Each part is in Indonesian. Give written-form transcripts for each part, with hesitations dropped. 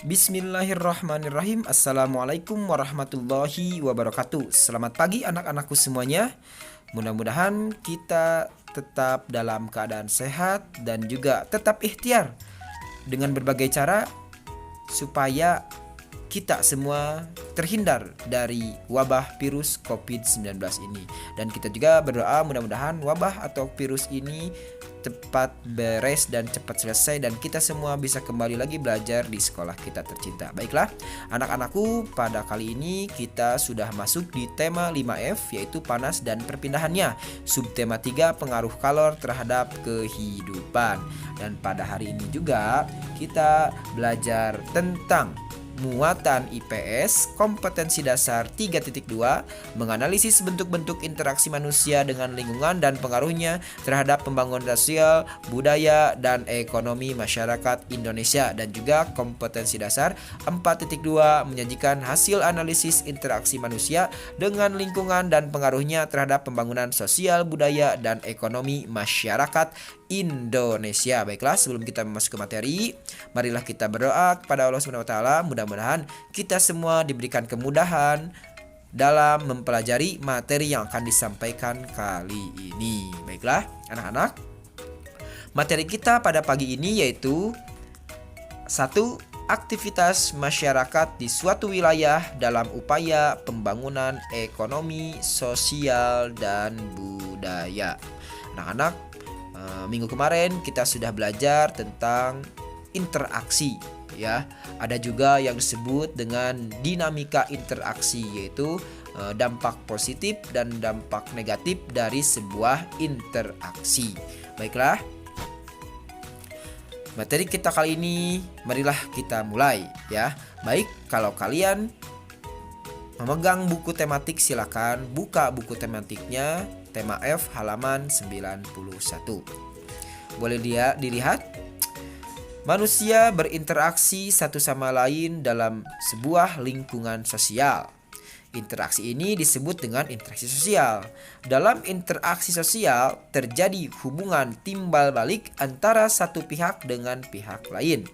Bismillahirrahmanirrahim. Assalamualaikum warahmatullahi wabarakatuh. Selamat pagi anak-anakku semuanya. Mudah-mudahan kita tetap dalam keadaan sehat dan juga tetap ikhtiar dengan berbagai cara supaya kita semua terhindar dari wabah virus COVID-19 ini. Dan kita juga berdoa mudah-mudahan wabah atau virus ini cepat beres dan cepat selesai dan kita semua bisa kembali lagi belajar di sekolah kita tercinta. Baiklah, anak-anakku, pada kali ini kita sudah masuk di tema 5F yaitu panas dan perpindahannya. Subtema 3 pengaruh kalor terhadap kehidupan. Dan pada hari ini juga kita belajar tentang muatan IPS, kompetensi dasar 3.2, menganalisis bentuk-bentuk interaksi manusia dengan lingkungan dan pengaruhnya terhadap pembangunan sosial, budaya, dan ekonomi masyarakat Indonesia. Dan juga kompetensi dasar 4.2 menyajikan hasil analisis interaksi manusia dengan lingkungan dan pengaruhnya terhadap pembangunan sosial, budaya, dan ekonomi masyarakat Indonesia. Baiklah, sebelum kita masuk ke materi, marilah kita berdoa kepada Allah Subhanahu wa taala. Mudah-mudahan kita semua diberikan kemudahan dalam mempelajari materi yang akan disampaikan kali ini. Baiklah, anak-anak. Materi kita pada pagi ini yaitu 1. Aktivitas masyarakat di suatu wilayah dalam upaya pembangunan ekonomi, sosial, dan budaya. Anak-anak, minggu kemarin kita sudah belajar tentang interaksi ya. Ada juga yang disebut dengan dinamika interaksi, yaitu dampak positif dan dampak negatif dari sebuah interaksi. Baiklah, materi kita kali ini marilah kita mulai ya. Baik, kalau kalian memegang buku tematik silakan buka buku tematiknya, tema F halaman 91. Boleh dilihat, manusia berinteraksi satu sama lain dalam sebuah lingkungan sosial. Interaksi ini disebut dengan interaksi sosial. Dalam interaksi sosial terjadi hubungan timbal balik antara satu pihak dengan pihak lain.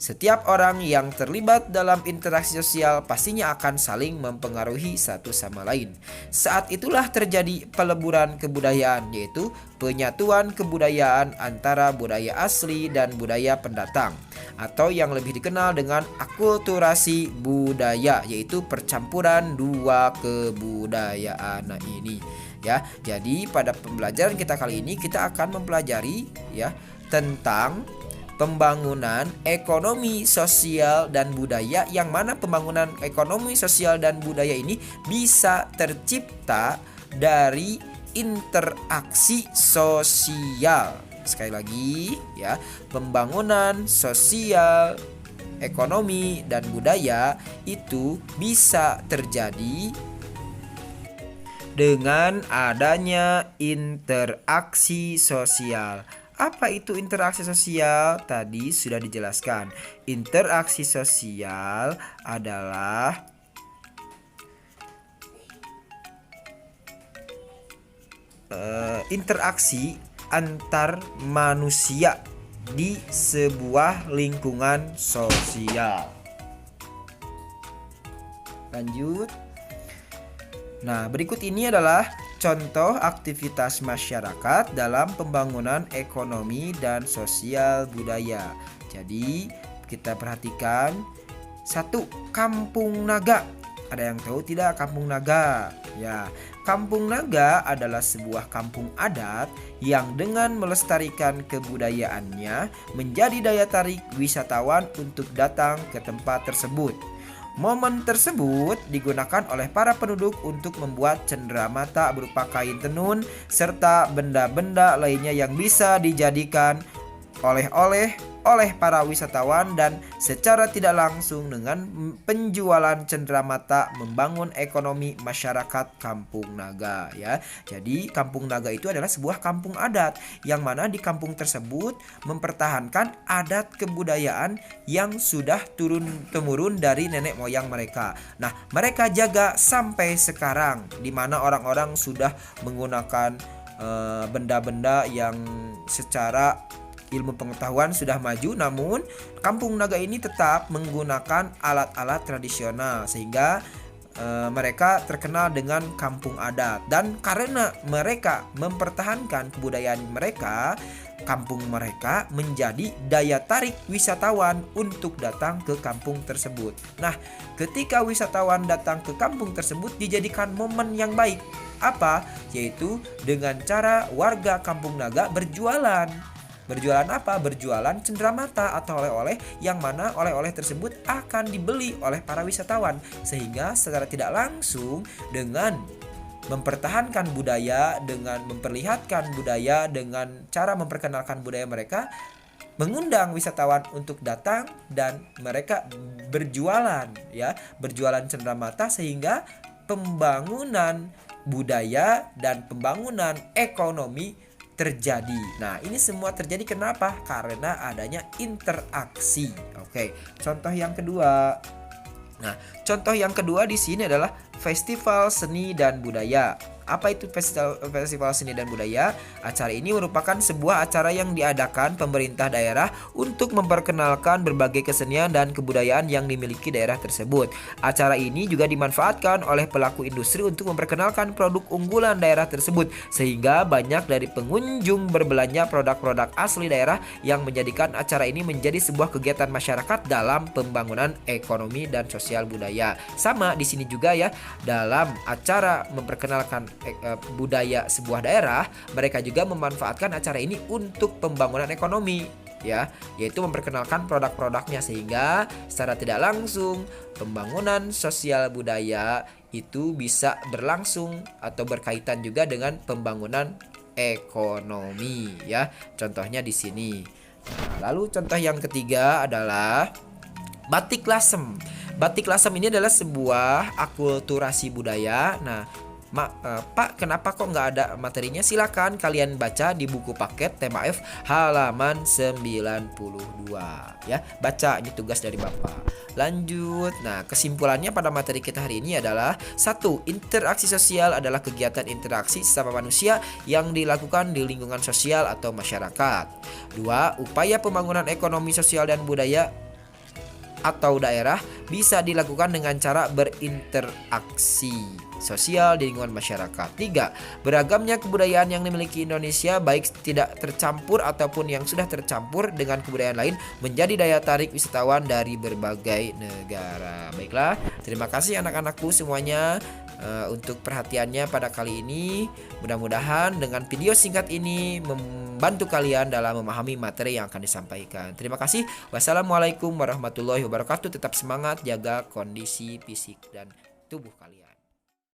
Setiap orang yang terlibat dalam interaksi sosial pastinya akan saling mempengaruhi satu sama lain. Saat itulah terjadi peleburan kebudayaan, yaitu penyatuan kebudayaan antara budaya asli dan budaya pendatang, atau yang lebih dikenal dengan akulturasi budaya, yaitu percampuran dua kebudayaan ini. Ya, jadi pada pembelajaran kita kali ini kita akan mempelajari ya tentang pembangunan ekonomi, sosial, dan budaya, yang mana pembangunan ekonomi, sosial, dan budaya ini bisa tercipta dari interaksi sosial. Sekali lagi ya, pembangunan sosial, ekonomi, dan budaya itu bisa terjadi dengan adanya interaksi sosial. Apa itu interaksi sosial? Tadi sudah dijelaskan. Interaksi sosial adalah interaksi antar manusia di sebuah lingkungan sosial. Lanjut. Nah, berikut ini adalah contoh aktivitas masyarakat dalam pembangunan ekonomi dan sosial budaya. Jadi, kita perhatikan. 1. Kampung Naga. Ada yang tahu tidak Kampung Naga? Ya, Kampung Naga adalah sebuah kampung adat yang dengan melestarikan kebudayaannya menjadi daya tarik wisatawan untuk datang ke tempat tersebut. Momen tersebut digunakan oleh para penduduk untuk membuat cenderamata berupa kain tenun serta benda-benda lainnya yang bisa dijadikan oleh-oleh oleh para wisatawan, dan secara tidak langsung dengan penjualan cenderamata membangun ekonomi masyarakat Kampung Naga ya. Jadi Kampung Naga itu adalah sebuah kampung adat yang mana di kampung tersebut mempertahankan adat kebudayaan yang sudah turun-temurun dari nenek moyang mereka. Nah, mereka jaga sampai sekarang, di mana orang-orang sudah menggunakan benda-benda yang secara ilmu pengetahuan sudah maju, namun Kampung Naga ini tetap menggunakan alat-alat tradisional sehingga mereka terkenal dengan kampung adat. Dan karena mereka mempertahankan kebudayaan mereka, kampung mereka menjadi daya tarik wisatawan untuk datang ke kampung tersebut. Nah, ketika wisatawan datang ke kampung tersebut dijadikan momen yang baik. Apa? Yaitu dengan cara warga Kampung Naga berjualan. Berjualan apa? Berjualan cenderamata atau oleh-oleh, yang mana oleh-oleh tersebut akan dibeli oleh para wisatawan. Sehingga secara tidak langsung dengan mempertahankan budaya, dengan memperlihatkan budaya, dengan cara memperkenalkan budaya mereka, mengundang wisatawan untuk datang dan mereka berjualan, ya, berjualan cenderamata, sehingga pembangunan budaya dan pembangunan ekonomi terjadi. Nah, ini semua terjadi kenapa? Karena adanya interaksi. Oke, contoh yang kedua. Nah, contoh yang kedua di sini adalah festival seni dan budaya. Apa itu festival seni dan budaya? Acara ini merupakan sebuah acara yang diadakan pemerintah daerah untuk memperkenalkan berbagai kesenian dan kebudayaan yang dimiliki daerah tersebut. Acara ini juga dimanfaatkan oleh pelaku industri untuk memperkenalkan produk unggulan daerah tersebut, sehingga banyak dari pengunjung berbelanja produk-produk asli daerah, yang menjadikan acara ini menjadi sebuah kegiatan masyarakat dalam pembangunan ekonomi dan sosial budaya. Sama di sini juga ya, dalam acara memperkenalkan budaya sebuah daerah, mereka juga memanfaatkan acara ini untuk pembangunan ekonomi, ya, yaitu memperkenalkan produk-produknya, sehingga secara tidak langsung pembangunan sosial budaya itu bisa berlangsung atau berkaitan juga dengan pembangunan ekonomi, ya. Contohnya di sini. Lalu contoh yang ketiga adalah batik lasem. Batik lasem ini adalah sebuah akulturasi budaya. Nah, Pak, kenapa kok nggak ada materinya? Silakan kalian baca di buku paket tema F halaman 92, ya. Baca, ini tugas dari Bapak. Lanjut. Nah, kesimpulannya pada materi kita hari ini adalah: 1. Interaksi sosial adalah kegiatan interaksi sesama manusia yang dilakukan di lingkungan sosial atau masyarakat. 2. Upaya pembangunan ekonomi sosial dan budaya atau daerah bisa dilakukan dengan cara berinteraksi sosial di lingkungan masyarakat. 3. Beragamnya kebudayaan yang dimiliki Indonesia, baik tidak tercampur ataupun yang sudah tercampur dengan kebudayaan lain, menjadi daya tarik wisatawan dari berbagai negara. Baiklah, terima kasih anak-anakku semuanya untuk perhatiannya pada kali ini. Mudah-mudahan dengan video singkat ini membantu kalian dalam memahami materi yang akan disampaikan. Terima kasih. Wassalamualaikum warahmatullahi wabarakatuh. Tetap semangat, jaga kondisi fisik dan tubuh kalian.